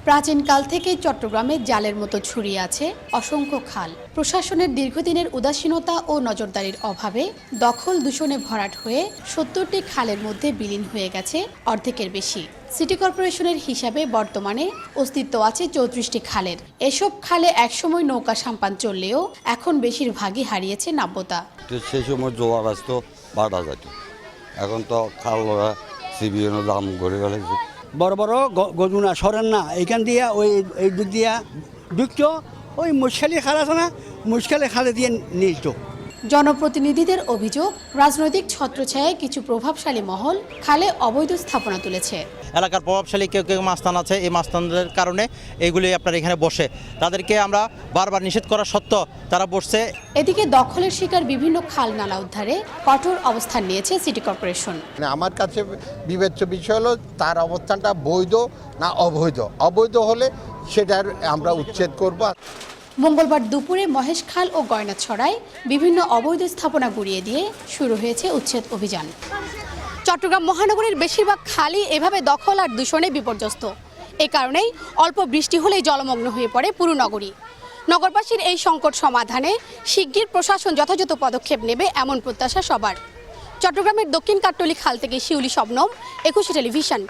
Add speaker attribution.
Speaker 1: প্রাচীনকাল থেকেই চট্টগ্রামে জালের মতো ছড়িয়ে আছে অসংখ্য খাল। প্রশাসনের দীর্ঘদিনের উদাসীনতা ও নজরদারির অভাবে দখল দূষণে ভরাট হয়ে ৭০টি খালের মধ্যে বিলীন হয়ে গেছে অর্ধেকের বেশি। সিটি কর্পোরেশনের হিসাবে বর্তমানে অস্তিত্ব আছে ৩৪টি খালের। এসব খালে একসময় নৌকা সাম্পান চললেও এখন বেশিরভাগই হারিয়েছে নাব্যতা।
Speaker 2: সেই সময় জোয়ার আসতো বাড়া যেত, এখন তো খাল সিবিএন দাম ঘুরে ফেলেছে।
Speaker 3: বড় বড় গজুনা সরেন না, এইখান দিয়ে এই দিক দিয়া ঢুকতো, ওই মুশখালি খাল আছে না, মুশখালি খালে দিয়ে নিত।
Speaker 1: জনপ্রতিনিধিদের অভিযোগ, রাজনৈতিক ছত্রছায়ায় কিছু প্রভাবশালী মহল খালে অবৈধ স্থাপনা তুলেছে।
Speaker 4: এলাকার প্রভাবশালী কেউ কেউ মাস্তান আছে, এই মাস্তানদের কারণে এইগুলি আপনার এখানে বসে, তাদেরকে আমরা বারবার নিষেধ করা সত্ত্বেও তারা বসছে।
Speaker 1: এদিকে দখলের শিকার বিভিন্ন খাল নালা উদ্ধারে কঠোর অবস্থান নিয়েছে সিটি কর্পোরেশন।
Speaker 5: আমার কাছে বিবেচ্য বিষয় হলো তার অবস্থানটা বৈধ না অবৈধ। অবৈধ হলে সেটার আমরা উচ্ছেদ করব।
Speaker 1: মঙ্গলবার দুপুরে মহেশখাল ও গয়নাছড়ায় বিভিন্ন অবৈধ স্থাপনা গুড়িয়ে দিয়ে শুরু হয়েছে উচ্ছেদ অভিযান। চট্টগ্রাম মহানগরীর বেশিরভাগ খালই এভাবে দখল আর দূষণে বিপর্যস্ত। এ কারণেই অল্প বৃষ্টি হলেই জলমগ্ন হয়ে পড়ে পুরো নগরী। নগরবাসীর এই সংকট সমাধানে শিগগির প্রশাসন যথাযথ পদক্ষেপ নেবে এমন প্রত্যাশা সবার। চট্টগ্রামের দক্ষিণ কাট্টলী খাল থেকে শিউলি শবনম, ২১ টেলিভিশন।